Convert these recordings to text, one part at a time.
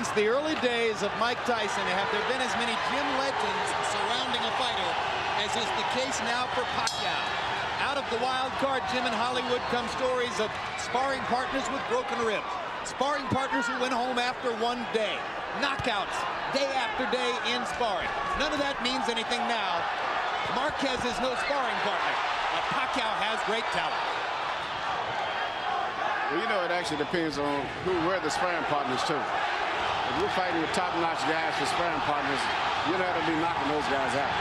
Since the early days of Mike Tyson, have there been as many gym legends surrounding a fighter as is the case now for Pacquiao? Out of the wild card gym in Hollywood come stories of sparring partners with broken ribs, sparring partners who went home after one day, knockouts day after day in sparring. None of that means anything now. Marquez is no sparring partner, but Pacquiao has great talent. Well, you know, it actually depends on where the sparring partners too. If you're fighting with top-notch guys for sparring partners, you're not going to be knocking those guys out.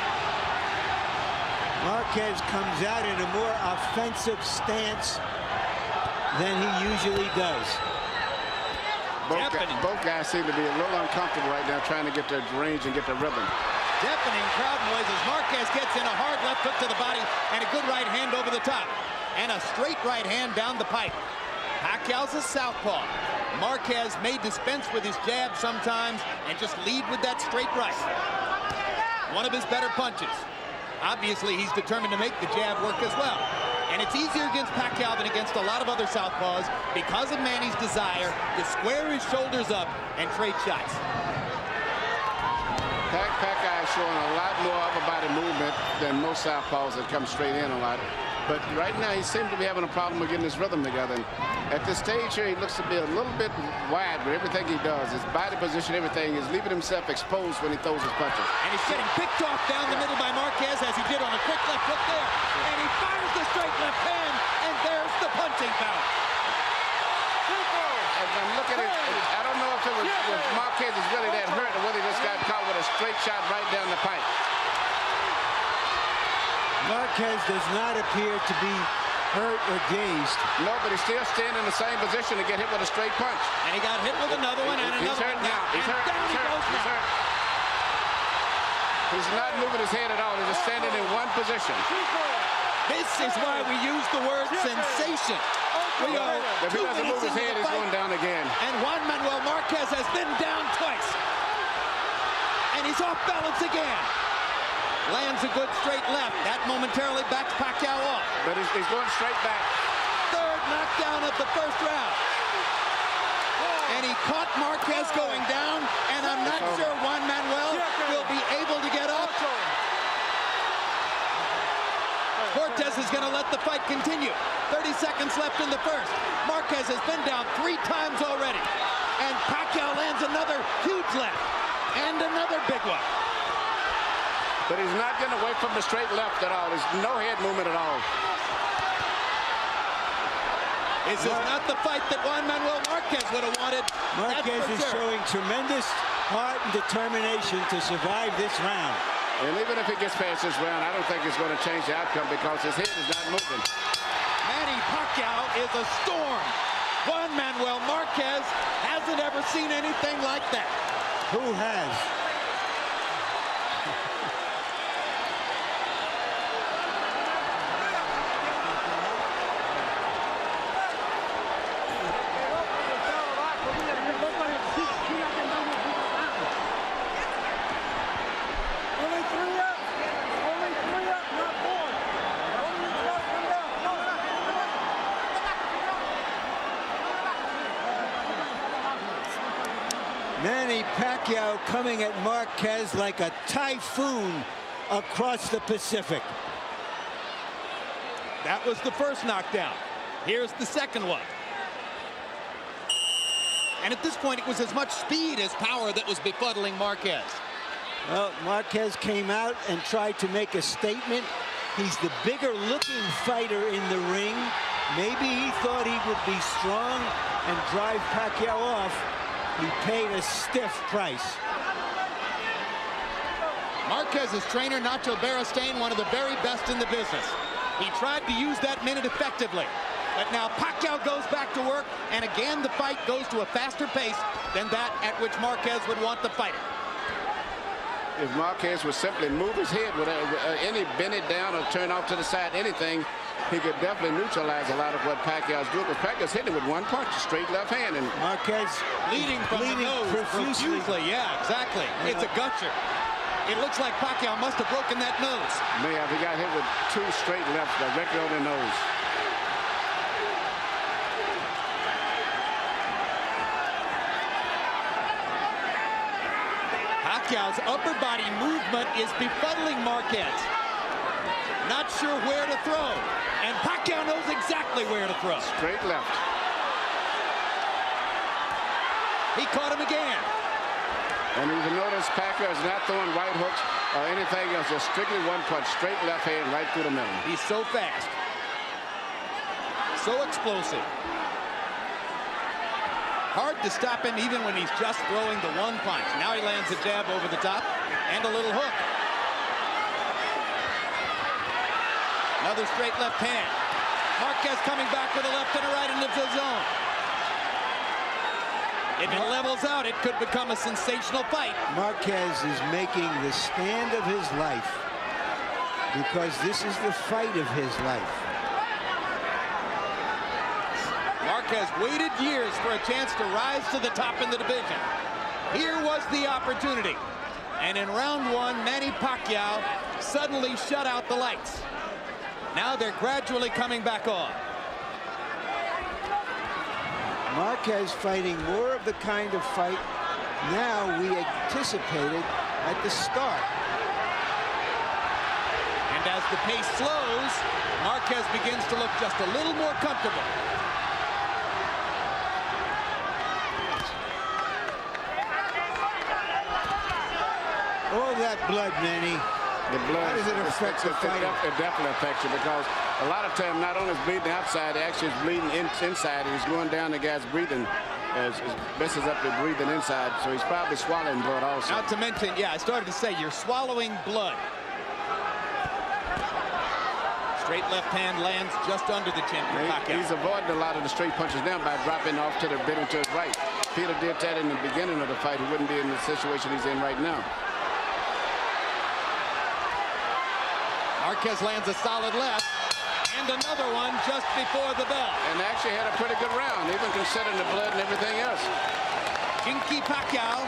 Marquez comes out in a more offensive stance than he usually does. Both guys seem to be a little uncomfortable right now trying to get their range and get their rhythm. Deafening crowd noise as Marquez gets in a hard left hook to the body and a good right hand over the top. And a straight right hand down the pipe. Pacquiao's a southpaw. Marquez may dispense with his jab sometimes and just lead with that straight right. One of his better punches. Obviously, he's determined to make the jab work as well. And it's easier against Pacquiao than against a lot of other southpaws because of Manny's desire to square his shoulders up and trade shots. Pacquiao is showing a lot more upper body movement than most southpaws that come straight in a lot. But right now, he seems to be having a problem with getting his rhythm together. And at this stage here, he looks to be a little bit wide with everything he does. His body position, everything is leaving himself exposed when he throws his punches. And he's getting picked off down the middle by Marquez, as he did on a quick left hook there. And he fires the straight left hand, and there's the punching power. And look at it. I don't know if it was if Marquez is really that hurt or whether he just got caught with a straight shot right down the pipe. Marquez does not appear to be hurt or dazed. No, but he's still standing in the same position to get hit with a straight punch. And he got hit with another one and another one. He's hurt now. He's not moving his head at all. He's just standing in one position. This is why we use the word sensation. We are if he doesn't move his head, he's going down again. And Juan Manuel Marquez has been down twice. And he's off balance again. Lands a good straight left. That momentarily backs Pacquiao off. But he's going straight back. Third knockdown of the first round. And he caught Marquez going down, and I'm not sure Juan Manuel will be able to get up. Cortez is going to let the fight continue. 30 seconds left in the first. Marquez has been down 3 times already. And Pacquiao lands another huge left. And another big one. But he's not getting away from the straight left at all. There's no head movement at all. This is not the fight that Juan Manuel Marquez would have wanted. Marquez is showing tremendous heart and determination to survive this round. And even if he gets past this round, I don't think it's going to change the outcome because his head is not moving. Manny Pacquiao is a storm. Juan Manuel Marquez hasn't ever seen anything like that. Who has? Manny Pacquiao coming at Marquez like a typhoon across the Pacific. That was the first knockdown. Here's the second one. And at this point, it was as much speed as power that was befuddling Marquez. Well, Marquez came out and tried to make a statement. He's the bigger looking fighter in the ring. Maybe he thought he would be strong and drive Pacquiao off. He paid a stiff price. Marquez's trainer, Nacho Beristain, one of the very best in the business. He tried to use that minute effectively. But now Pacquiao goes back to work, and again the fight goes to a faster pace than that at which Marquez would want the fighter. If Marquez would simply move his head with any bend it down or turn off to the side, anything, he could definitely neutralize a lot of what Pacquiao's doing. Because Pacquiao's hitting with one punch, straight left hand. And Marquez bleeding from the nose profusely. Yeah, exactly. It's a gutcher. It looks like Pacquiao must have broken that nose. May have. He got hit with 2 straight lefts directly on the nose. Pacquiao's upper body movement is befuddling Marquez. Not sure where to throw. And Pacquiao knows exactly where to throw. Straight left. He caught him again. And you can notice Pacquiao is not throwing right hooks or anything else, just strictly one punch, straight left hand right through the middle. He's so fast. So explosive. Hard to stop him even when he's just throwing the one punch. Now he lands a jab over the top and a little hook. Another straight left hand. Marquez coming back with a left and a right into the zone. If it levels out, it could become a sensational fight. Marquez is making the stand of his life because this is the fight of his life. Marquez waited years for a chance to rise to the top in the division. Here was the opportunity. And in round one, Manny Pacquiao suddenly shut out the lights. Now they're gradually coming back on. Marquez fighting more of the kind of fight now we anticipated at the start. And as the pace slows, Marquez begins to look just a little more comfortable. All that blood, Manny. The blood, how does it affect the fight? It definitely affects you because a lot of time not only is bleeding outside, it actually is bleeding inside. He's going down the guy's breathing as messes up the breathing inside, so he's probably swallowing blood also. Not to mention, yeah, I started to say you're swallowing blood. Straight left hand lands just under the chin for Pacquiao. He's avoiding a lot of the straight punches now by dropping off to the bit to his right. Peter did that in the beginning of the fight. He wouldn't be in the situation he's in right now. Marquez lands a solid left, and another one just before the bell. And actually had a pretty good round, even considering the blood and everything else. Jinky Pacquiao,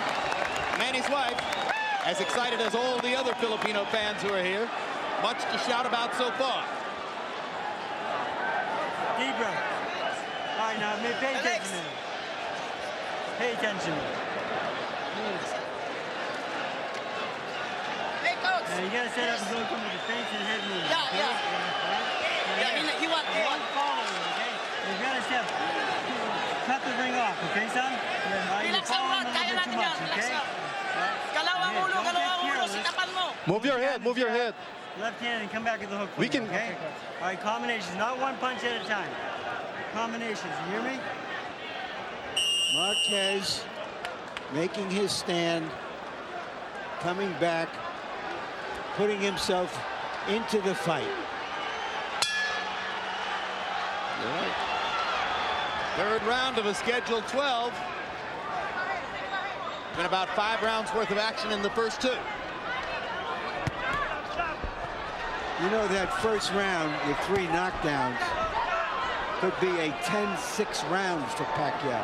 Manny's wife, as excited as all the other Filipino fans who are here. Much to shout about so far. Deep breath. All right, now pay attention. Pay attention. Now you gotta set up and go come with the face and head movement. He wants Don't follow him, okay? You gotta step. Cut the ring off, okay, son? Relax lang, Rod. Kaya natin yan. Relax lang. Galawang ulo, sitapan mo. Move your head, move your head. Left hand and come back with the hook. We can- Okay? All right, combinations, not one punch at a time. Combinations, you hear me? Marquez making his stand, coming back, putting himself into the fight. All right. Third round of a scheduled 12. Been about 5 rounds worth of action in the first 2. You know, that first round with 3 knockdowns could be a 10-6 rounds for Pacquiao.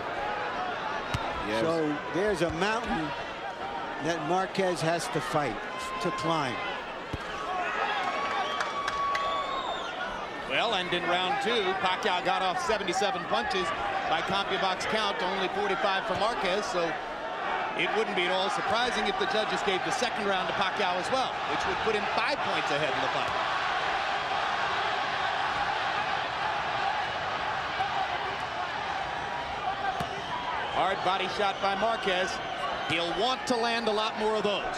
Yes. So there's a mountain that Marquez has to fight, to climb. Well, and in round 2, Pacquiao got off 77 punches by CompuBox count, only 45 for Marquez, so it wouldn't be at all surprising if the judges gave the second round to Pacquiao as well, which would put him 5 points ahead in the fight. Hard body shot by Marquez. He'll want to land a lot more of those.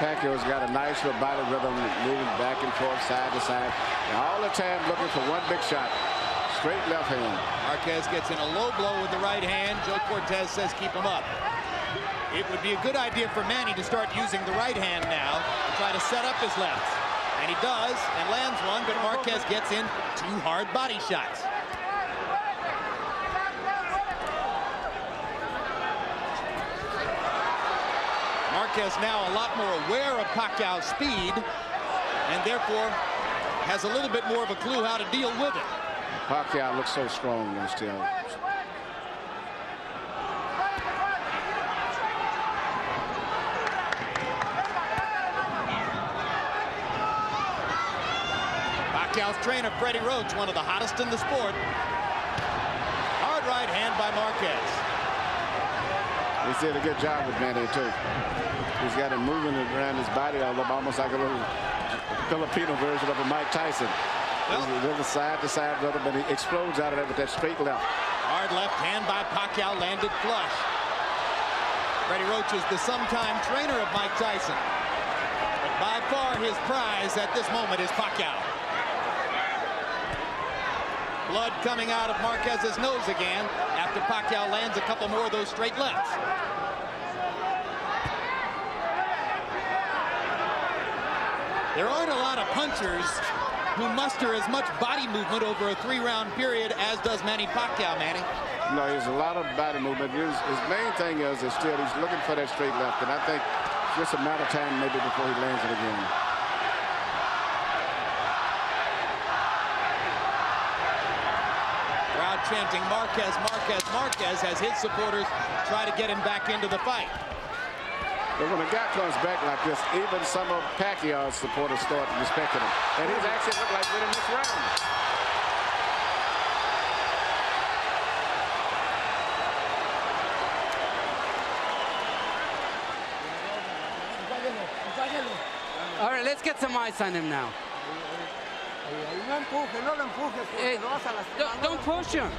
Pacquiao's got a nice little body rhythm, moving back and forth, side to side, and all the time looking for one big shot. Straight left hand. Marquez gets in a low blow with the right hand. Joe Cortez says keep him up. It would be a good idea for Manny to start using the right hand now to try to set up his left. And he does, and lands one, but Marquez gets in 2 hard body shots. Marquez now a lot more aware of Pacquiao's speed, and therefore has a little bit more of a clue how to deal with it. Pacquiao looks so strong though still. Pacquiao's trainer, Freddie Roach, one of the hottest in the sport. Hard right hand by Marquez. He did a good job with Manny, too. He's got him moving around his body almost like a little Filipino version of a Mike Tyson. Well, he's a little side-to-side rhythm, but he explodes out of it with that straight left. Hard left hand by Pacquiao landed flush. Freddie Roach is the sometime trainer of Mike Tyson. But by far his prize at this moment is Pacquiao. Blood coming out of Marquez's nose again after Pacquiao lands a couple more of those straight lefts. There aren't a lot of punchers who muster as much body movement over a 3-round period as does Manny Pacquiao, Manny. No, there's a lot of body movement. His main thing is still he's looking for that straight left, and I think it's just a matter of time maybe before he lands it again. Crowd chanting Marquez, Marquez, Marquez as his supporters try to get him back into the fight. But when a guy comes back like this, even some of Pacquiao's supporters start respecting him. And he's actually looked like winning this round. All right, let's get some ice on him now. Don't push him.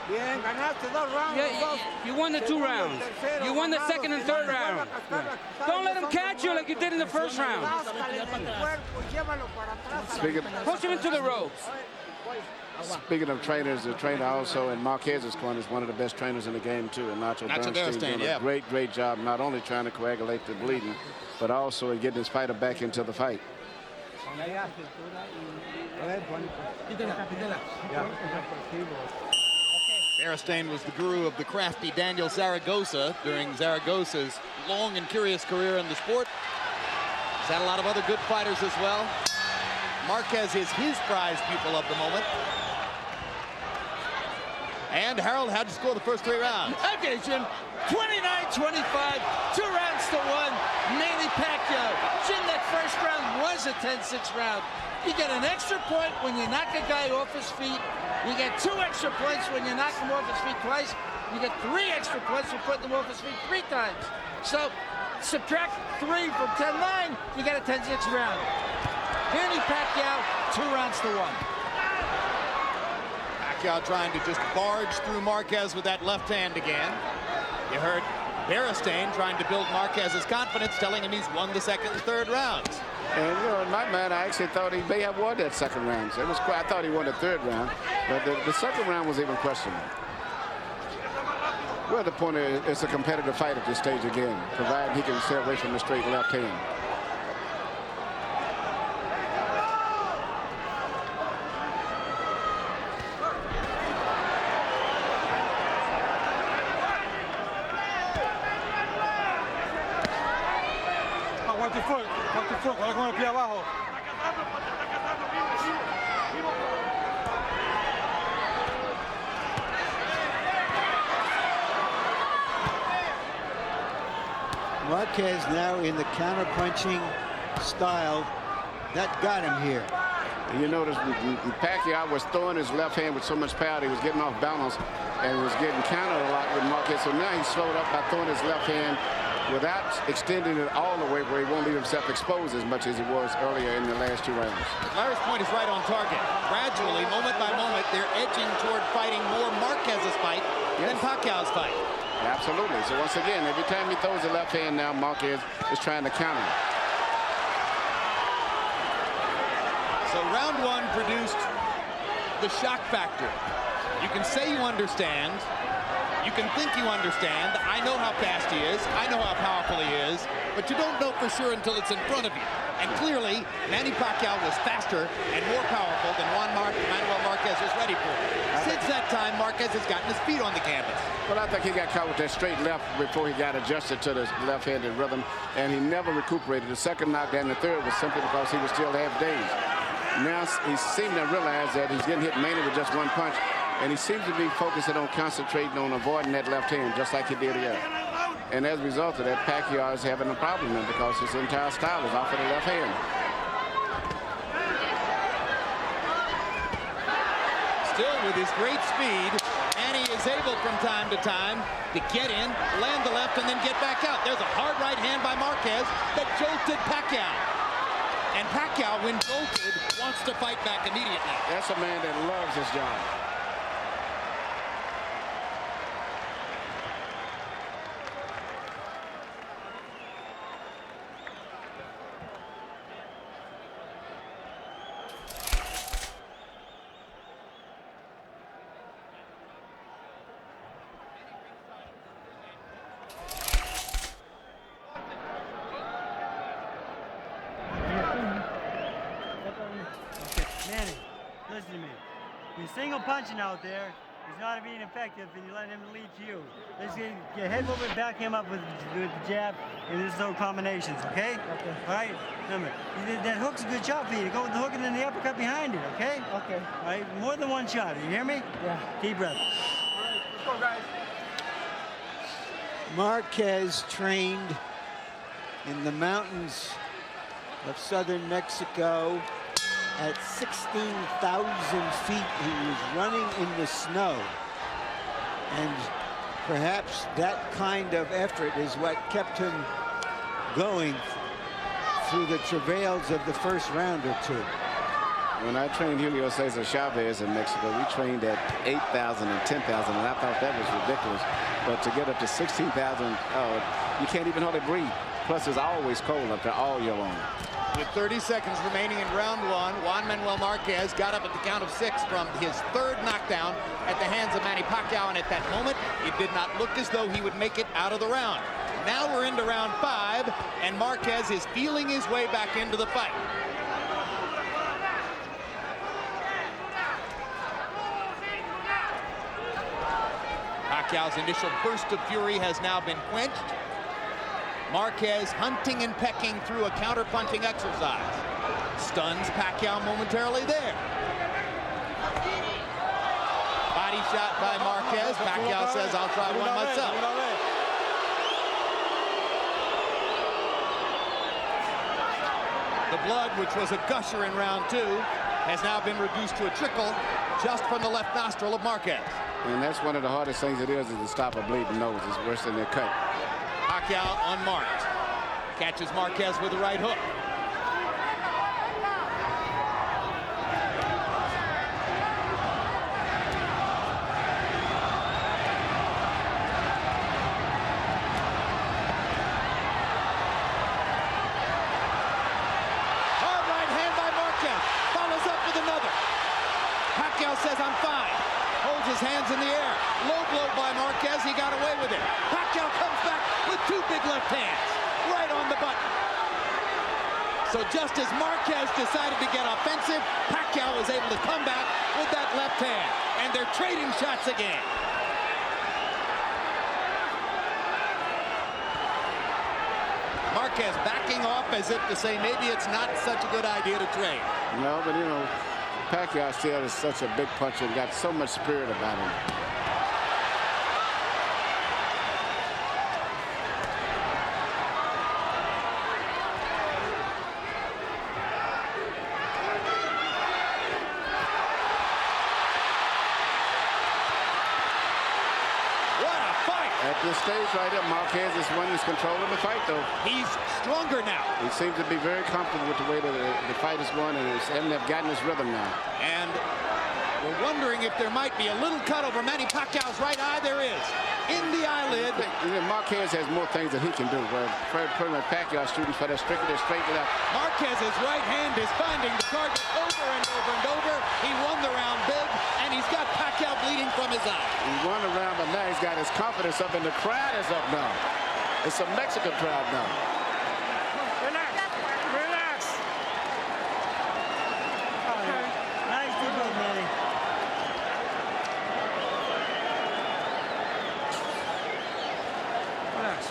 Yeah, you won the 2 rounds. You won the second and third round. Don't let him catch you like you did in the first round. Push him into the ropes. Speaking of trainers, the trainer also in Marquez's corner is one of the best trainers in the game too, and Nacho Bernstein doing a great job, not only trying to coagulate the bleeding, but also in getting his fighter back into the fight. Bernstein was the guru of the crafty Daniel Zaragoza during Zaragoza's long and curious career in the sport. He's had a lot of other good fighters as well. Marquez is his prize pupil of the moment. And Harold had to score the first 3 rounds. Okay, Jim. 29-25, 2 rounds to 1. Manny Pacquiao. Jim, that first round was a 10-6 round. You get an extra point when you knock a guy off his feet. You get 2 extra points when you knock him off his feet twice. You get 3 extra points for putting him off his feet 3 times. So subtract 3 from 10-9, you get a 10-6 round. Manny Pacquiao, 2 rounds to 1. Pacquiao trying to just barge through Marquez with that left hand again. You heard Bernstein trying to build Marquez's confidence, telling him he's won the second and third rounds. And, you know, in my mind, I actually thought he may have won that second round. So it was I thought he won the third round, but the second round was even questionable. Well, the point is, it's a competitive fight at this stage again, provided he can stay away from the straight left hand. Marquez now in the counter-punching style that got him here. You notice Pacquiao was throwing his left hand with so much power, he was getting off balance and was getting countered a lot with Marquez. So now he's slowed up by throwing his left hand without extending it all the way where he won't leave himself exposed as much as he was earlier in the last 2 rounds. Larry's point is right on target. Gradually, moment by moment, they're edging toward fighting more Marquez's fight than Pacquiao's fight. Absolutely. So once again, every time he throws the left hand now, Marquez is trying to counter him. So round 1 produced the shock factor. You can say you understand. You can think you understand. I know how fast he is. I know how powerful he is. But you don't know for sure until it's in front of you. And clearly, Manny Pacquiao was faster and more powerful than Manuel Marquez was ready for. Since that time, Marquez has gotten his feet on the canvas. Well, I think he got caught with that straight left before he got adjusted to the left-handed rhythm, and he never recuperated. The second knockdown, the third, was simply because he was still half dazed. Now he seemed to realize that he's getting hit mainly with just 1 punch, and he seems to be focusing on concentrating on avoiding that left hand, just like he did here. And as a result of that, Pacquiao is having a problem now because his entire style is off of the left hand. Still with his great speed, and he is is able from time to time to get in, land the left, and then get back out. There's a hard right hand by Marquez that jolted Pacquiao. And Pacquiao, when jolted, wants to fight back immediately. That's a man that loves his job. Manny, listen to me. You're single punching out there. He's not being effective, and you let him lead to you. Let's get head movement, back him up with the jab, and there's no combinations, okay? Okay. All right? Remember, that hook's a good shot for you. Go with the hook and then the uppercut behind it, okay? Okay. All right? More than one shot. You hear me? Yeah. Deep breath. All right, let's go, guys. Marquez trained in the mountains of southern Mexico at 16,000 feet. He was running in the snow. And perhaps that kind of effort is what kept him going through the travails of the first round or two. When I trained Julio Cesar Chavez in Mexico, we trained at 8,000 and 10,000, and I thought that was ridiculous. But to get up to 16,000, you can't even hardly breathe. Plus, it's always cold up there all year long. With 30 seconds remaining in round one, Juan Manuel Marquez got up at the count of 6 from his third knockdown at the hands of Manny Pacquiao, and at that moment, it did not look as though he would make it out of the round. Now we're into round 5, and Marquez is feeling his way back into the fight. Pacquiao's initial burst of fury has now been quenched. Marquez hunting and pecking through a counter-punching exercise. Stuns Pacquiao momentarily there. Body shot by Marquez. Pacquiao says, I'll try one myself. The blood, which was a gusher in round 2, has now been reduced to a trickle just from the left nostril of Marquez. And that's one of the hardest things it is to stop a bleeding nose. It's worse than a cut. Pacquiao unmarked. Catches Marquez with the right hook. Hard right hand by Marquez. Follows up with another. Pacquiao says, I'm fine. Holds his hands in the air. Low blow by Marquez. He got away with it. Pacquiao comes back with 2 big left hands. Right on the button. So just as Marquez decided to get offensive, Pacquiao was able to come back with that left hand. And they're trading shots again. Marquez backing off as if to say maybe it's not such a good idea to trade. No, but you know, Pacquiao still is such a big puncher and got so much spirit about him. At this stage right here, Marquez is one who's controlling the fight, though. He's stronger now. He seems to be very comfortable with the way that the fight is going, and he's having gotten his rhythm now. And we're wondering if there might be a little cut over Manny Pacquiao's right eye. There is. In the eyelid. Marquez has more things that he can do. Where pretty much Pacquiao shooting for that straight it up. Marquez's right hand is finding the target over and over and over. He won the round big, and he's got Pacquiao bleeding from his eye. He won the round, but now he's got his confidence up, and the crowd is up now. It's a Mexican crowd now. Relax. Relax. Okay. Nice deep breath, Manny. Relax.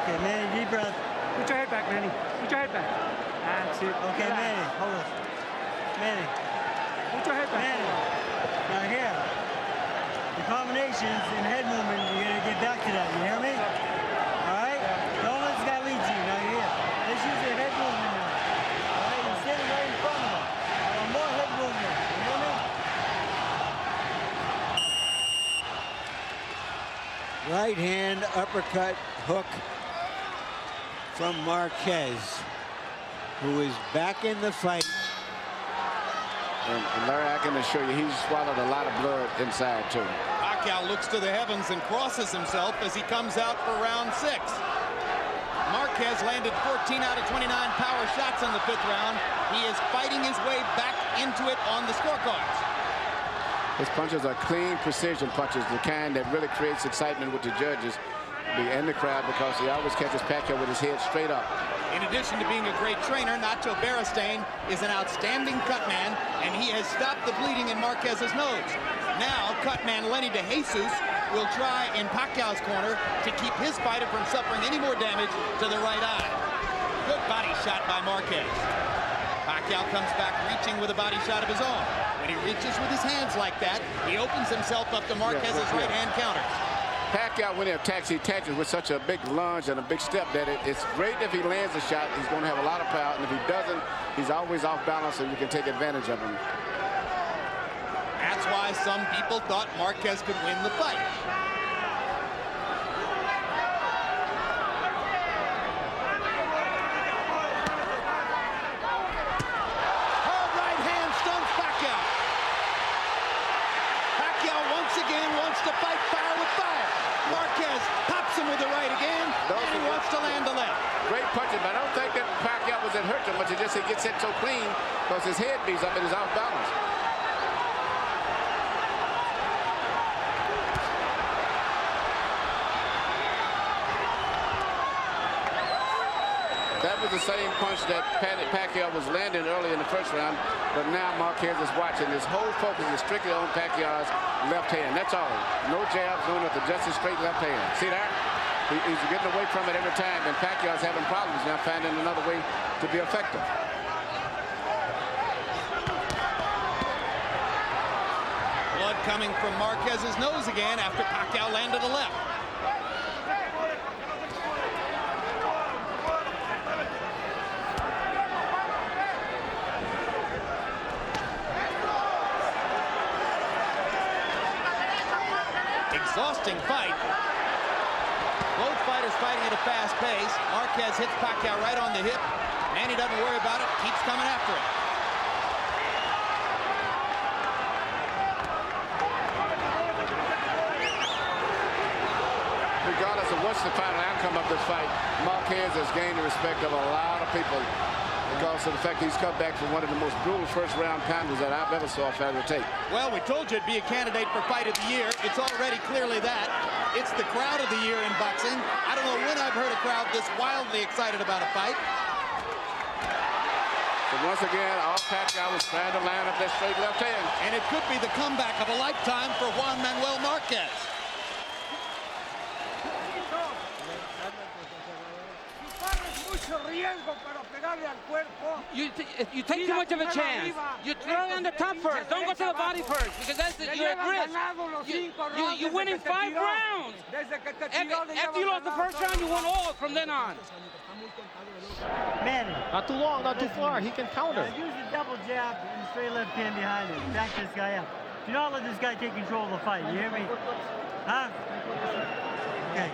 Okay, Manny, deep breath. Put your head back, Manny. Put your head back. That's it. Okay, Relax. Manny, hold on. Manny, Put your head back. Manny. Now here, the combinations and head movement, you're gonna get back to that, you hear me? All right? Don't let this guy lead you. Now here, let's use the head movement now. All right, you're sitting right in front of him. More head movement, you hear me? Right hand uppercut hook from Marquez, who is back in the fight. And Larry, I can assure you, he's swallowed a lot of blood inside, too. Pacquiao looks to the heavens and crosses himself as he comes out for round 6. Marquez landed 14 out of 29 power shots in the 5th round. He is fighting his way back into it on the scorecards. His punches are clean precision punches, the kind that really creates excitement with the judges and the crowd, because he always catches Pacquiao with his head straight up. In addition to being a great trainer, Nacho Beristain is an outstanding cutman, and he has stopped the bleeding in Marquez's nose. Now, cutman Lenny De Jesus will try in Pacquiao's corner to keep his fighter from suffering any more damage to the right eye. Good body shot by Marquez. Pacquiao comes back reaching with a body shot of his own. When he reaches with his hands like that, he opens himself up to Marquez's right-hand counters. Pacquiao, when he attacks with such a big lunge and a big step that it's great if he lands a shot. He's going to have a lot of power, and if he doesn't, he's always off balance, and you can take advantage of him. That's why some people thought Marquez could win the fight. Hard right hand stuns Pacquiao. Pacquiao once again wants to fight fire with fire. Marquez pops him with the right again, and he wants to land the left. Great punches, but I don't think that Pacquiao was in hurt too much. It just he gets hit so clean because his head beats up and is off balance. That was the same punch that Pacquiao was landing early in the 1st round, but now Marquez is watching. His whole focus is strictly on Pacquiao's left hand. That's all. No jabs, no nothing, just a straight left hand. See that? He's getting away from it every time, and Pacquiao's having problems now finding another way to be effective. Blood coming from Marquez's nose again after Pacquiao landed a left. Exhausting fight. Both fighters fighting at a fast pace. Marquez hits Pacquiao right on the hip. Manny doesn't worry about it, keeps coming after him. Regardless of what's the final outcome of this fight, Marquez has gained the respect of a lot of people because of the fact he's come back from one of the most brutal 1st-round pounders that I've ever saw a fighter take. Well, we told you it'd be a candidate for fight of the year. It's already clearly that. It's the crowd of the year in boxing. I don't know when I've heard a crowd this wildly excited about a fight. So once again, all Pacquiao was trying to line up that straight left hand. And it could be the comeback of a lifetime for Juan Manuel Marquez. You take too much of a chance. You throw on the top first. Don't go to the body first, because you're at risk. You're winning 5 rounds. After you lost the 1st round, you won all from then on. Manny. Not too long, not too far. He can counter. Use the double jab and straight left hand behind him. Back this guy up. Do not let this guy take control of the fight. You hear me? Huh? Okay.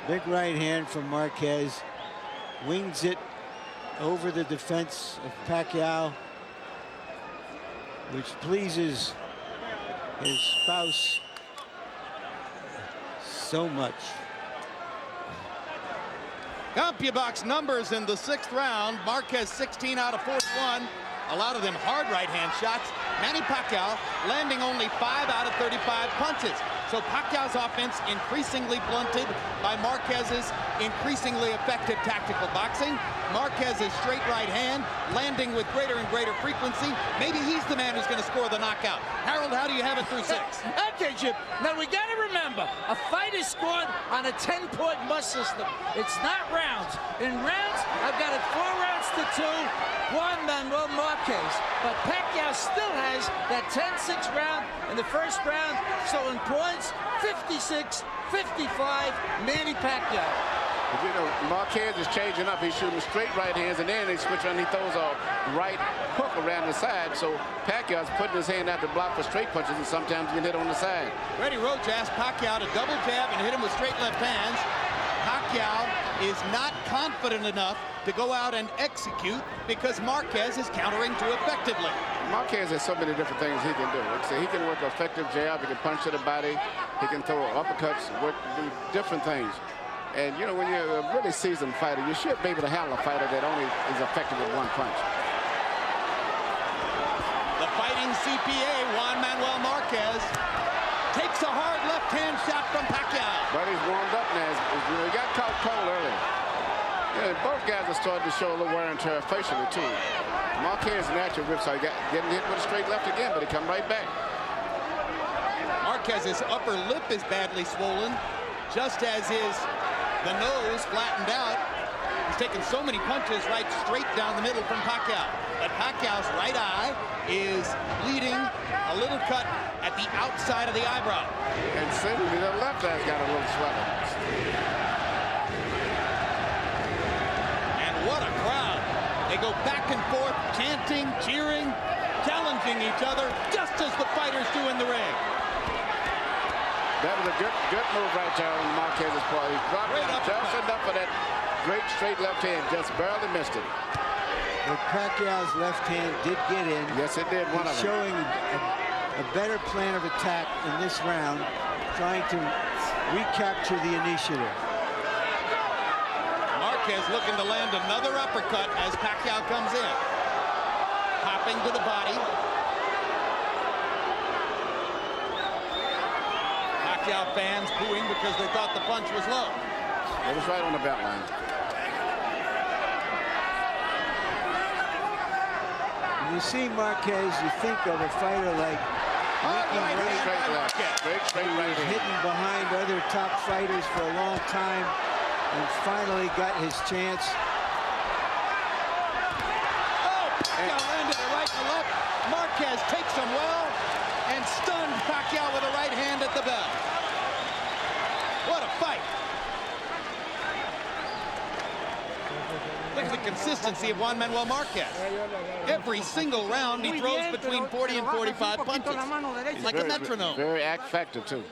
Big right hand from Marquez. Wings it over the defense of Pacquiao, which pleases his spouse so much. CompuBox numbers in the 6th round. Marquez 16 out of 41. A lot of them hard right-hand shots. Manny Pacquiao landing only 5 out of 35 punches. So Pacquiao's offense increasingly blunted by Marquez's increasingly effective tactical boxing. Marquez's straight right hand landing with greater and greater frequency. Maybe he's the man who's going to score the knockout. Harold, how do you have it through 6? Okay, Jim. Now, we got to remember, a fight is scored on a 10-point must system. It's not rounds. In rounds, I've got it 4 rounds to 2. Juan Manuel Marquez. But Pacquiao still has that 10-6 round in the 1st round. So in points, 56-55, Manny Pacquiao. But you know, Marquez is changing up. He's shooting straight right hands, and then they switch around and he throws a right hook around the side, so Pacquiao's putting his hand out to block for straight punches, and sometimes you get hit on the side. Freddie Roach asked Pacquiao to double jab and hit him with straight left hands. Pacquiao is not confident enough to go out and execute because Marquez is countering too effectively. Marquez has so many different things he can do. Like I say, he can work an effective jab, he can punch to the body, he can throw uppercuts, do different things. And, you know, when you're a really seasoned fighter, you should be able to handle a fighter that only is effective with one punch. The fighting CPA, Juan Manuel Marquez, takes a hard left-hand shot from Pacquiao. But he's warmed up now. You know, he got caught cold early. Yeah, both guys are starting to show a little wear and tear facially, too. Marquez natural whips, so he got getting hit with a straight left again, but he come right back. Marquez's upper lip is badly swollen, just as is the nose flattened out. He's taken so many punches right straight down the middle from Pacquiao. But Pacquiao's right eye is bleeding, a little cut at the outside of the eyebrow. And suddenly the left eye's got a little swelling. And what a crowd. They go back and forth, chanting, cheering, challenging each other, just as the fighters do in the ring. That was a good move right there on Marquez's part. He dropped it just enough for that great straight left hand, just barely missed it. But Pacquiao's left hand did get in. Yes, it did. One of them. Showing a better plan of attack in this round, trying to recapture the initiative. Marquez looking to land another uppercut as Pacquiao comes in. Hopping to the body. Pacquiao fans booing because they thought the punch was low. It was right on the belt line. When you see Marquez, you think of a fighter like Straight left. Straight right hand. hidden behind other top fighters for a long time and finally got his chance. Oh, Pacquiao landed it right to left. Marquez takes him well and stunned Pacquiao with a right hand at the bell. What a fight. Look at the consistency of Juan Manuel Marquez. Every single round he throws between 40 and 45 punches. He's like a metronome. Very effective, too.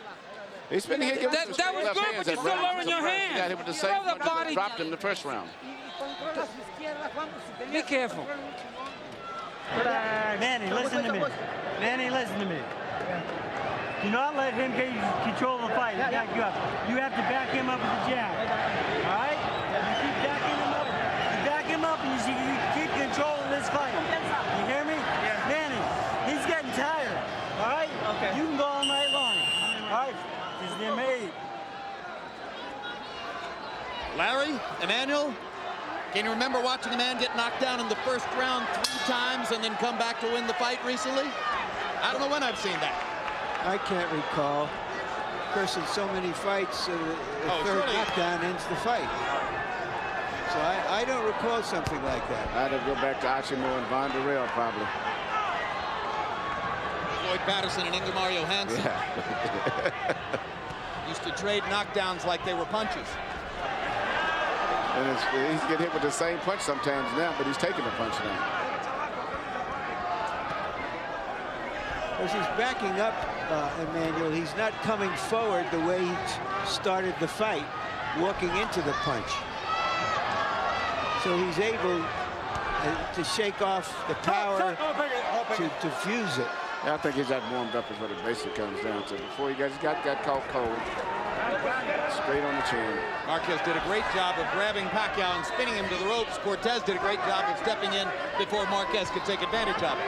He's been here giving us That was left good, hands but you're at still rounds. lowering your Surprised he hand. got hit with the same Throw the punch that body. dropped him in the first round. Be careful. Manny, listen to me. Manny, listen to me. Do not let him get control of the fight. Back you up. You have to back him up with the jab. All right? You keep backing him up. You back him up and you keep control of this fight. You hear me? Yeah. Manny, he's getting tired. All right? Okay. You can go all night long. All right? This is the mate. Larry, Emmanuel, can you remember watching a man get knocked down in the first round 3 times and then come back to win the fight recently? I don't know when I've seen that. I can't recall. Of course, in so many fights, the third surely. knockdown ends the fight. So I don't recall something like that. I'd have to go back to Ochimo and Von Durrell, probably. Floyd Patterson and Ingemar Johansson Yeah. used to trade knockdowns like they were punches. And he's getting hit with the same punch sometimes now, but he's taking the punch now. As he's backing up, Emmanuel, he's not coming forward the way he started the fight, walking into the punch. So he's able to shake off the power to fuse it. Yeah, I think he's got warmed up is what it basically comes down to. Before he got caught cold, straight on the chin. Marquez did a great job of grabbing Pacquiao and spinning him to the ropes. Cortez did a great job of stepping in before Marquez could take advantage of it.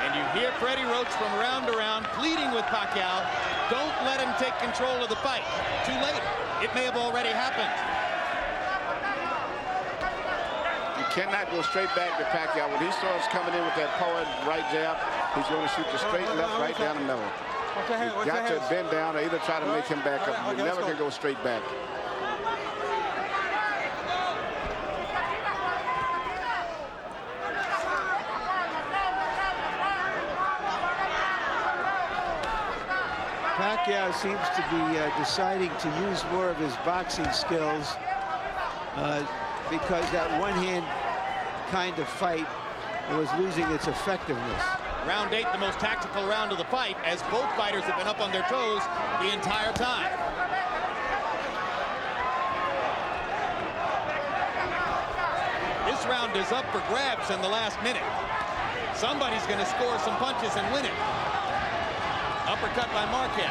And you hear Freddie Roach from round to round pleading with Pacquiao, don't let him take control of the fight. Too late. It may have already happened. You cannot go straight back to Pacquiao. When he starts coming in with that power right jab, he's going to shoot the straight left right down the middle. You've got to bend down or either try to make him back up. You never can go straight back. Pacquiao seems to be deciding to use more of his boxing skills because that one-hand kind of fight was losing its effectiveness. Round 8, the most tactical round of the fight, as both fighters have been up on their toes the entire time. This round is up for grabs in the last minute. Somebody's going to score some punches and win it. Uppercut by Marquez.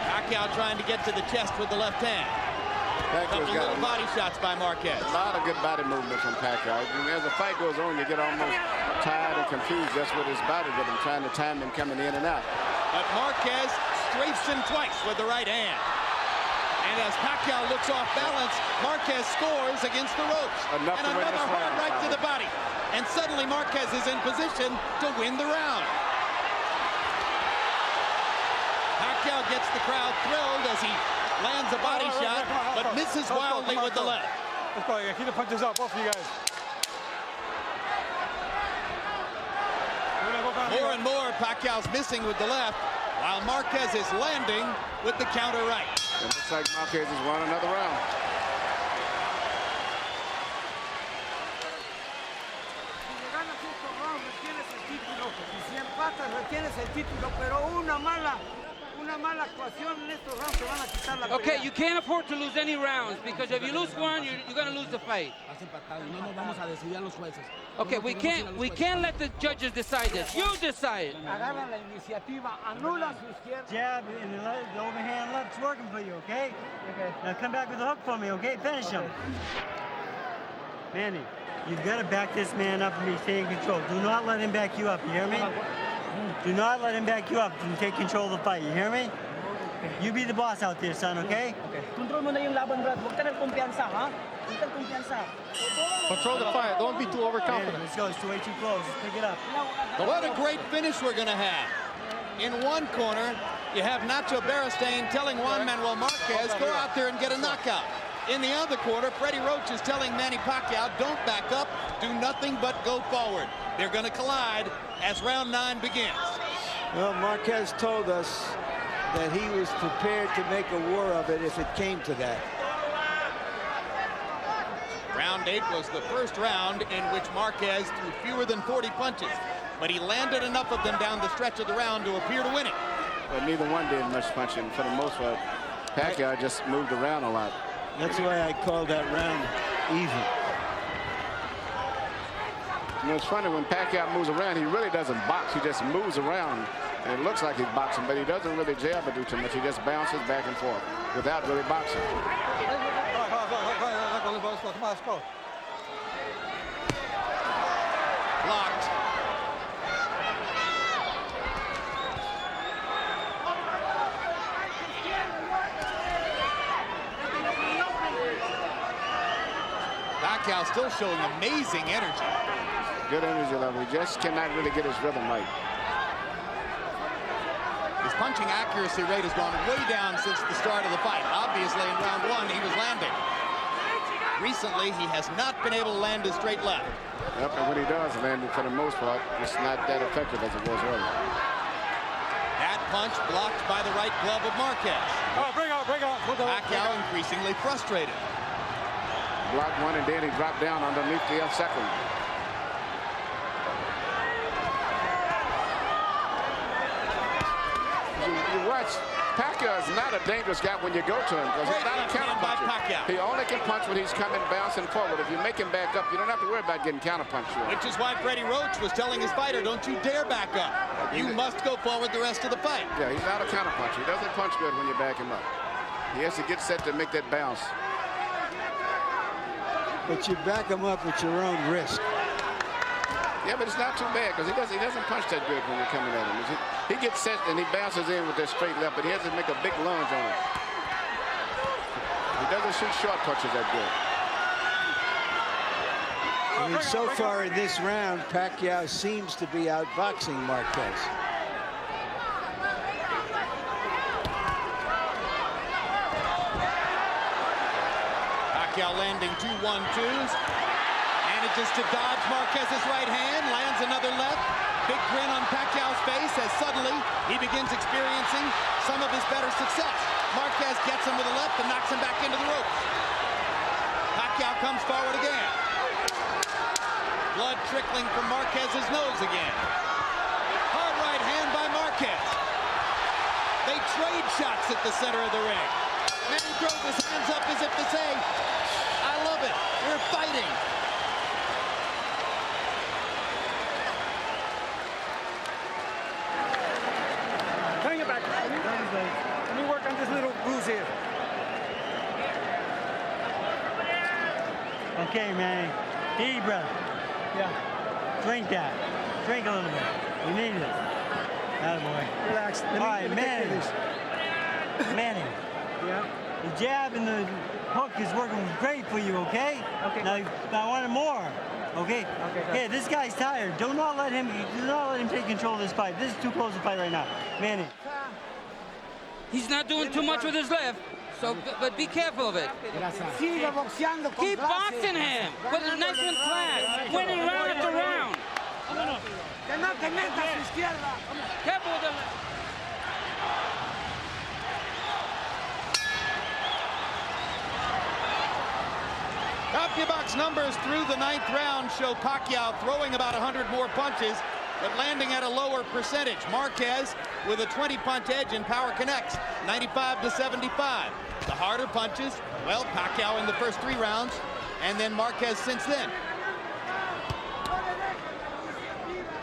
Pacquiao trying to get to the chest with the left hand. Couple little body shots by Marquez. A lot of good body movement from Pacquiao. As the fight goes on, you get almost tired and confused just with his body rhythm, trying to time him coming in and out. But Marquez strafes him twice with the right hand. And as Pacquiao looks off balance, Marquez scores against the ropes. Enough and to win another this hard round, right to the body. And suddenly Marquez is in position to win the round. Pacquiao gets the crowd thrilled as he lands a body shot, but misses wildly with the left. Let's go. Keep the punches up, both of you guys. More and more, Pacquiao's missing with the left, while Marquez is landing with the counter right. It looks like Marquez has won another round. Okay, you can't afford to lose any rounds because if you lose one, you're going to lose the fight. Okay, we can't let the judges decide this. You decide. Jab and the overhand left's working for you, okay? Now come back with the hook for me, okay? Finish him. Manny, you've got to back this man up and be staying in control. Do not let him back you up, you hear me? Do not let him back you up and take control of the fight, you hear me? You be the boss out there, son, okay? Control mo na yung laban, Brad. Huwag ka ng kumpiyansa, ha? Huwag ka ng kumpiyansa. Control the fight. Don't be too overconfident. Let's go. It's way too close. Let's pick it up. What a great finish we're going to have. In one corner, you have Nacho Beristain telling Juan Manuel Marquez, go out there and get a knockout. In the other corner, Freddie Roach is telling Manny Pacquiao, don't back up, do nothing but go forward. They're going to collide as round 9 begins. Well, Marquez told us that he was prepared to make a war of it if it came to that. Round 8 was the first round in which Marquez threw fewer than 40 punches, but he landed enough of them down the stretch of the round to appear to win it. But neither one did much punching. For the most part, Pacquiao just moved around a lot. That's why I called that round even. You know, it's funny, when Pacquiao moves around, he really doesn't box. He just moves around, and it looks like he's boxing, but he doesn't really jab or do too much. He just bounces back and forth without really boxing. Blocked. Pacquiao still showing amazing energy. Good energy level. He just cannot really get his rhythm right. His punching accuracy rate has gone way down since the start of the fight. Obviously, in round 1, he was landing. Recently, he has not been able to land a straight left. Yep, and when he does land it, for the most part, it's not that effective as it was earlier. That punch blocked by the right glove of Marquez. Oh, bring out. Pacquiao increasingly frustrated. Blocked one, and then he dropped down underneath the second. You watch, Pacquiao is not a dangerous guy when you go to him because he's not a counter puncher. He only can punch when he's coming bouncing forward. If you make him back up, you don't have to worry about getting counter punched. Which is why Freddie Roach was telling his fighter, don't you dare back up. You must go forward the rest of the fight. Yeah, he's not a counter puncher. He doesn't punch good when you back him up. He has to get set to make that bounce. But you back him up at your own risk. Yeah, but it's not too bad because he doesn't punch that good when you're coming at him. He gets set and he bounces in with that straight left, but he has to make a big lunge on it. He doesn't shoot short punches that good. I mean, so far in this round, Pacquiao seems to be outboxing Marquez. Pacquiao landing 2 1-2s. Manages to dodge Marquez's right hand, lands another left, big grin on Pacquiao's face as suddenly he begins experiencing some of his better success. Marquez gets him with a left and knocks him back into the ropes. Pacquiao comes forward again. Blood trickling from Marquez's nose again. Hard right hand by Marquez. They trade shots at the center of the ring. Manny throws his hands up as if to say, I love it, we're fighting. Bring it back. Let me work on this little bruise here. Okay, man. Deep breath. Yeah. Drink that. Drink a little bit. You need it. Attaboy. Relax. All right, Manny. Manny. Yeah. The jab and the hook is working great for you, okay? Okay. Now I want more. Okay? Okay. Hey, this guy's tired. Do not let him take control of this fight. This is too close to fight right now. Manny. He's not doing too much with his left, so but be careful of it. Keep boxing him with a nice and class, winning round after round. Careful with the left. CompuBox numbers through the 9th round show Pacquiao throwing about 100 more punches, but landing at a lower percentage. Marquez with a 20-punch edge in power connects, 95 to 75. The harder punches, well, Pacquiao in the first 3 rounds, and then Marquez since then.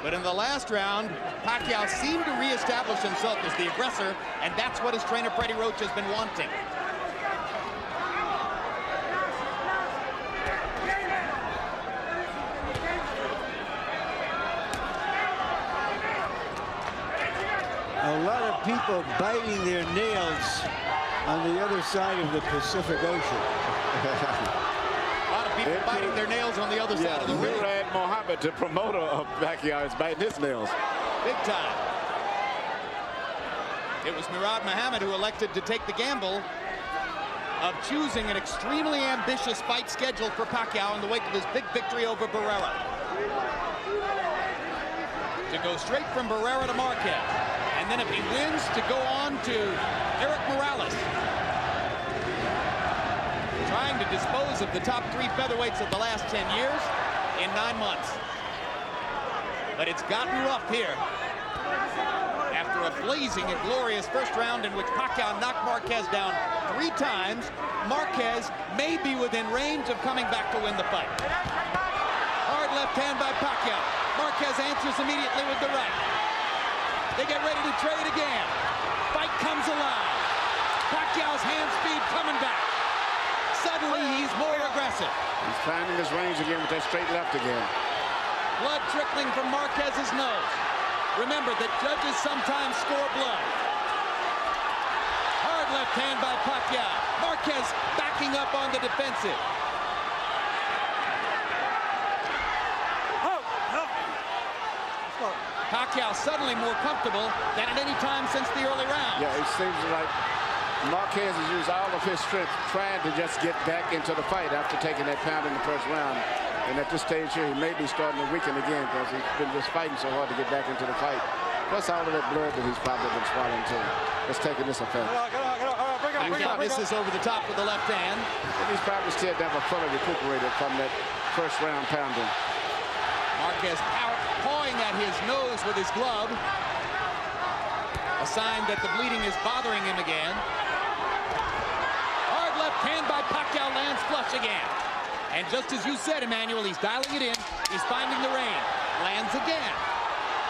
But in the last round, Pacquiao seemed to reestablish himself as the aggressor, and that's what his trainer Freddie Roach has been wanting. A lot of people biting their nails on the other side of the Pacific Ocean. A lot of people biting their nails on the other side of the ring. Murad Mohammed, the promoter of Pacquiao, is biting his nails. Big time. It was Murad Mohammed who elected to take the gamble of choosing an extremely ambitious fight schedule for Pacquiao in the wake of his big victory over Barrera. To go straight from Barrera to Marquez. And then if he wins, to go on to Eric Morales. Trying to dispose of the top 3 featherweights of the last 10 years in 9 months. But it's gotten rough here. After a blazing and glorious first round in which Pacquiao knocked Marquez down 3 times, Marquez may be within range of coming back to win the fight. Hard left hand by Pacquiao. Marquez answers immediately with the right. They get ready to trade again. Fight comes alive. Pacquiao's hand speed coming back. Suddenly, he's more aggressive. He's finding his range again with that straight left again. Blood trickling from Marquez's nose. Remember that judges sometimes score blood. Hard left hand by Pacquiao. Marquez backing up on the defensive. Pacquiao suddenly more comfortable than at any time since the early round. Yeah, it seems like Marquez has used all of his strength trying to just get back into the fight after taking that pound in the first round. And at this stage here, he may be starting to weaken again because he's been just fighting so hard to get back into the fight. Plus all of that blood that he's probably been swallowing too. It's taking this effect. Pacquiao misses over the top with the left hand. And he's probably still never fully recuperated from that first round pounding. Marquez pawing at his nose with his glove. A sign that the bleeding is bothering him again. Hard left hand by Pacquiao lands flush again. And just as you said, Emmanuel, he's dialing it in. He's finding the range. Lands again.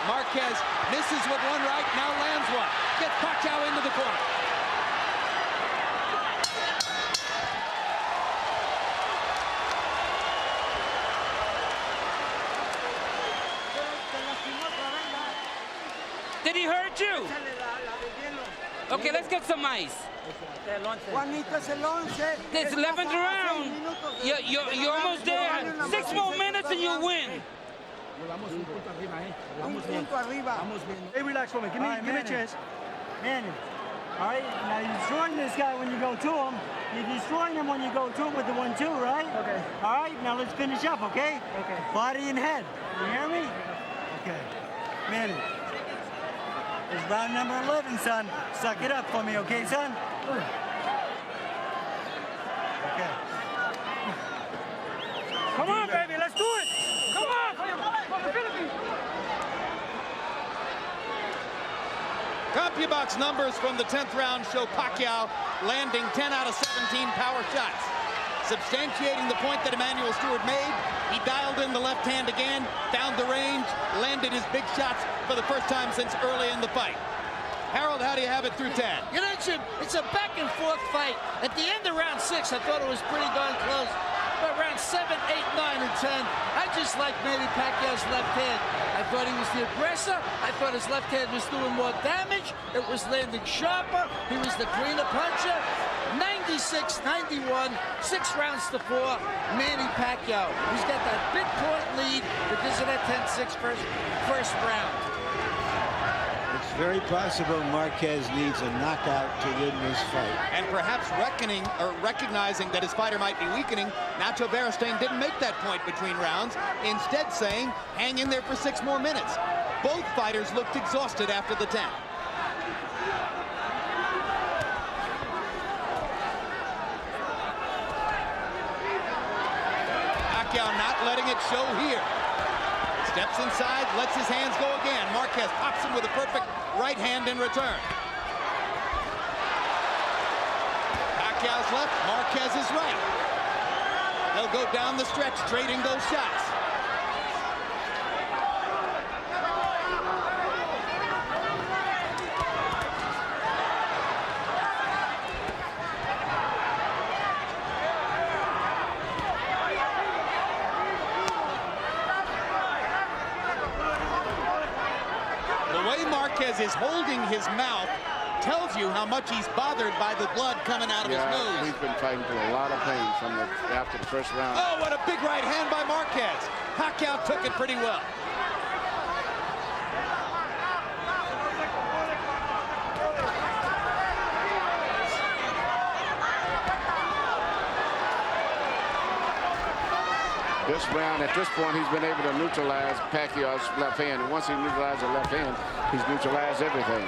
Marquez misses with one right, now lands one. Gets Pacquiao into the corner. Did he hurt you? Okay, let's get some ice. It's 11th round. You're almost there. 6 more minutes and you win. Hey, relax for me. Give me a chance. Manny. All right, now you're destroying this guy when you go to him. You're destroying him when you go to him with the 1-2, right? Okay. All right, now let's finish up, okay? Okay. Body and head. You hear me? Okay. Manny. It's round number 11, son. Suck it up for me, okay, son? Okay. Come on, baby, let's do it. Come on, for the Philippines. CompuBox numbers from the 10th round show Pacquiao landing 10 out of 17 power shots. Substantiating the point that Emmanuel Stewart made, he dialed in the left hand again, found the range, landed his big shots for the first time since early in the fight. Harold, how do you have it through 10? You know, it's a back and forth fight. At the end of round 6, I thought it was pretty darn close. But round 7, 8, 9, and 10, I just like Manny Pacquiao's left hand. I thought he was the aggressor. I thought his left hand was doing more damage. It was landing sharper. He was the cleaner puncher. 96-91, 6 rounds to 4, Manny Pacquiao. He's got that big point lead because of that 10-6 first round. It's very possible Marquez needs a knockout to win this fight. And perhaps recognizing that his fighter might be weakening, Nacho Beristain didn't make that point between rounds, instead saying, hang in there for 6 more minutes. Both fighters looked exhausted after the 10. Pacquiao not letting it show here. Steps inside, lets his hands go again. Marquez pops him with a perfect right hand in return. Pacquiao's left, Marquez's right. They'll go down the stretch, trading those shots. Marquez is holding his mouth, tells you how much he's bothered by the blood coming out of his nose. He's been fighting through a lot of pain after the first round. Oh, what a big right hand by Marquez. Pacquiao took it pretty well. This round, at this point, he's been able to neutralize Pacquiao's left hand. And once he neutralized the left hand, he's neutralized everything.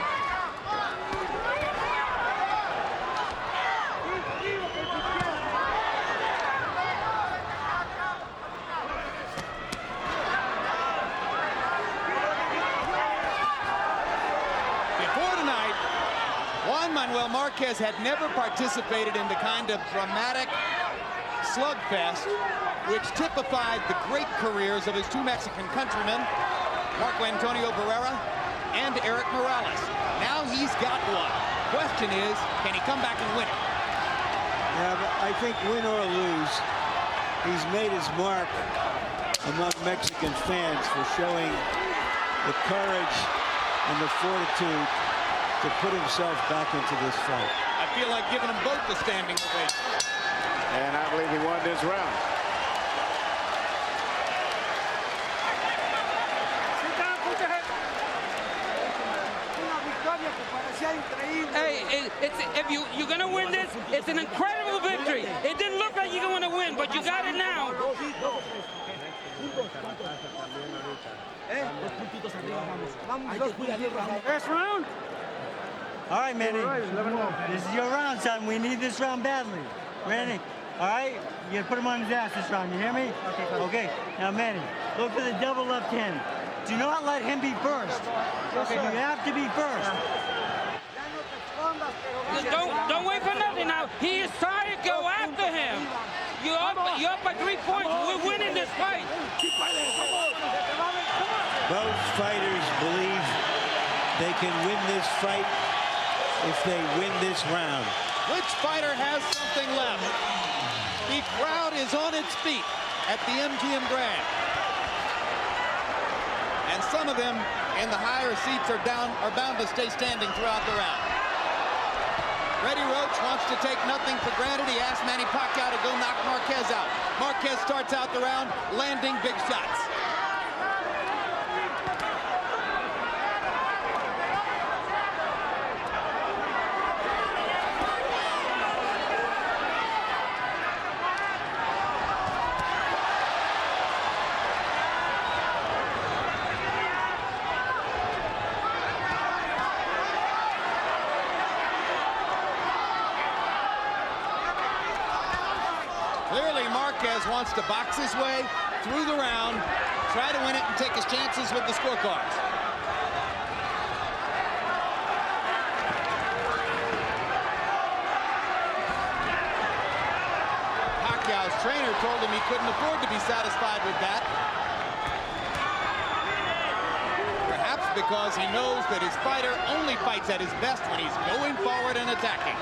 Before tonight, Juan Manuel Marquez had never participated in the kind of dramatic slugfest which typified the great careers of his 2 Mexican countrymen, Marco Antonio Barrera and Eric Morales. Now he's got one. Question is, can he come back and win it? Yeah, but I think win or lose, he's made his mark among Mexican fans for showing the courage and the fortitude to put himself back into this fight. I feel like giving them both the standing ovation. And I believe he won this round. Hey, if you're going to win this, it's an incredible victory. It didn't look like you're going to win, but you got it now. First round. All right, Manny. This is your round, son. We need this round badly. Manny, all right? You gotta put him on his ass this round. You hear me? Okay. Now, Manny, look for the double left hand. Do not let him be first. Okay. You have to be first. Don't wait for nothing now. He is trying to go after him. You're up by 3 points. We're winning this fight. Both fighters believe they can win this fight if they win this round. Which fighter has something left? The crowd is on its feet at the MGM Grand. And some of them in the higher seats are bound to stay standing throughout the round. Freddie Roach wants to take nothing for granted. He asked Manny Pacquiao to go knock Marquez out. Marquez starts out the round landing big shots. Marquez wants to box his way through the round, try to win it and take his chances with the scorecards. Pacquiao's trainer told him he couldn't afford to be satisfied with that. Perhaps because he knows that his fighter only fights at his best when he's going forward and attacking.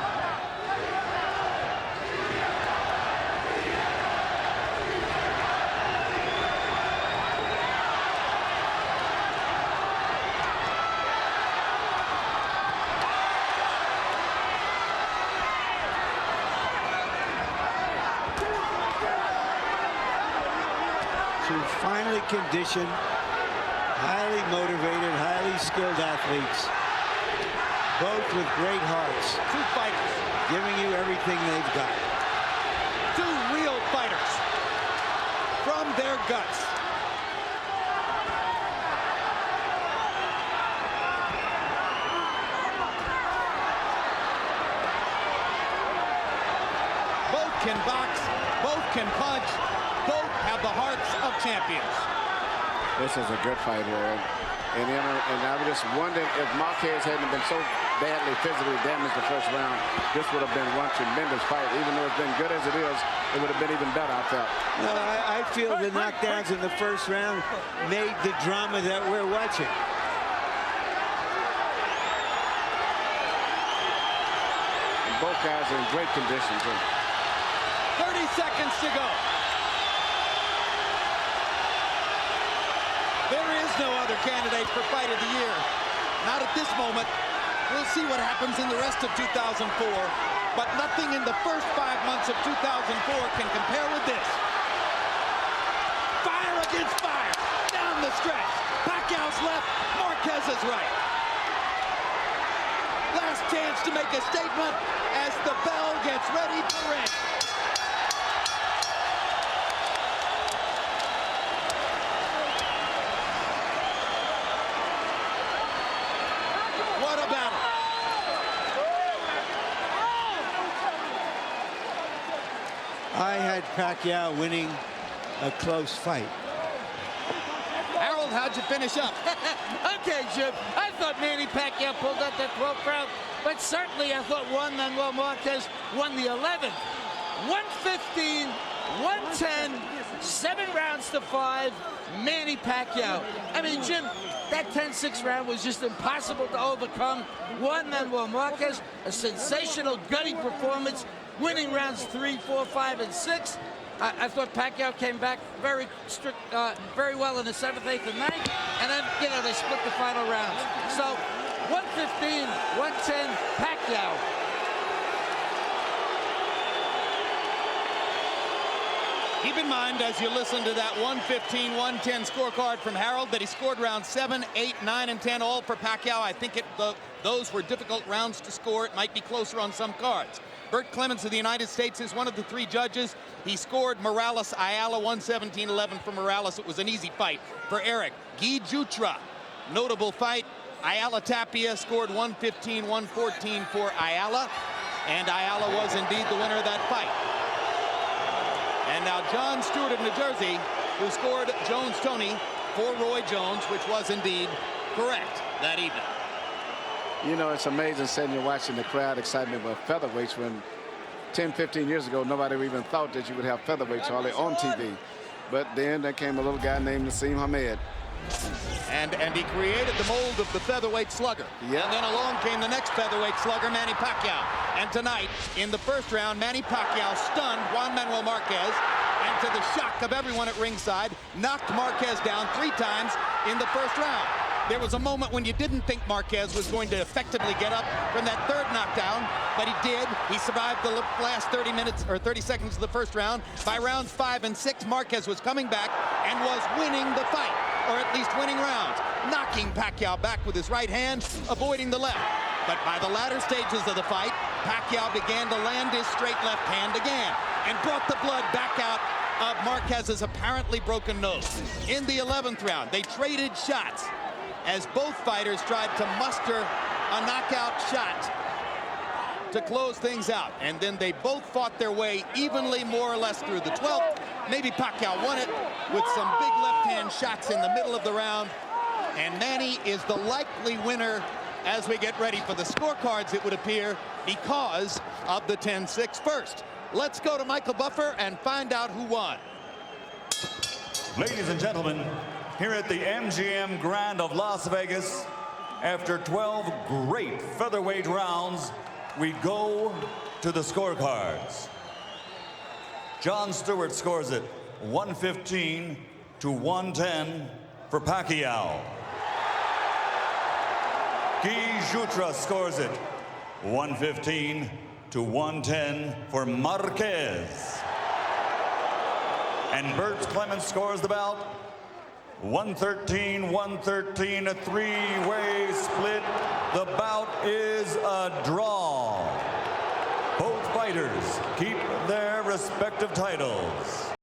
Two finely conditioned, highly motivated, highly skilled athletes, both with great hearts. Two fighters. Giving you everything they've got. Two real fighters from their guts. Both can box, both can punch, both have the hearts of champions. This is a good fight here. And I was just wondering if Marquez hadn't been so badly physically damaged the first round, this would have been one tremendous fight. Even though it's been good as it is, it would have been even better, I felt. No, I feel the knockdowns in the first round made the drama that we're watching. And both guys are in great condition, too. 30 seconds to go. There is no other candidate for Fight of the Year. Not at this moment. We'll see what happens in the rest of 2004. But nothing in the first 5 months of 2004 can compare with this. Fire against fire. Down the stretch. Pacquiao's left, Marquez's right. Last chance to make a statement as the bell gets ready to ring. What a battle. I had Pacquiao winning a close fight. Harold, how'd you finish up? Okay, Jim. I thought Manny Pacquiao pulled out that 12th round, but certainly I thought Manuel Marquez won the 11th. 115, 110, 7 rounds to 5, Manny Pacquiao. I mean, Jim, that 10-6 round was just impossible to overcome. Manuel Marquez, a sensational, gutty performance, winning rounds 3, 4, 5, and 6. I thought Pacquiao came back very well in the 7th, 8th, and 9th, and then, you know, they split the final rounds. So, 115, 110, Pacquiao. Keep in mind, as you listen to that 115-110 scorecard from Harold, that he scored rounds 7, 8, 9, and 10, all for Pacquiao. I think those were difficult rounds to score. It might be closer on some cards. Bert Clemens of the United States is one of the 3 judges. He scored Morales Ayala 117-11 for Morales. It was an easy fight for Eric. Guy Jutra, notable fight. Ayala Tapia scored 115-114 for Ayala. And Ayala was indeed the winner of that fight. And now John Stewart of New Jersey, who scored Jones-Tony for Roy Jones, which was indeed correct that evening. You know, it's amazing sitting here watching the crowd excitement with featherweights when 10, 15 years ago, nobody even thought that you would have featherweights hardly on TV. But then there came a little guy named Nassim Hamed. And he created the mold of the featherweight slugger. Yeah. And then along came the next featherweight slugger, Manny Pacquiao. And tonight, in the first round, Manny Pacquiao stunned Manuel Marquez, and to the shock of everyone at ringside, knocked Marquez down 3 times in the first round. There was a moment when you didn't think Marquez was going to effectively get up from that 3rd knockdown, but he did. He survived the last 30 minutes or 30 seconds of the first round. By rounds 5 and 6, Marquez was coming back and was winning the fight, or at least winning rounds, knocking Pacquiao back with his right hand, avoiding the left. But by the latter stages of the fight, Pacquiao began to land his straight left hand again and brought the blood back out of Marquez's apparently broken nose. In the 11th round, they traded shots as both fighters tried to muster a knockout shot to close things out. And then they both fought their way evenly, more or less, through the 12th. Maybe Pacquiao won it with some big left-hand shots in the middle of the round. And Manny is the likely winner as we get ready for the scorecards, it would appear, because of the 10-6 first. Let's go to Michael Buffer and find out who won. Ladies and gentlemen, here at the MGM Grand of Las Vegas, after 12 great featherweight rounds, we go to the scorecards. Jon Stewart scores it 115 to 110 for Pacquiao. Guy Jutra scores it 115 to 110 for Marquez. And Bert Clements scores the bout 113-113, a three-way split. The bout is a draw. Both fighters keep their respective titles.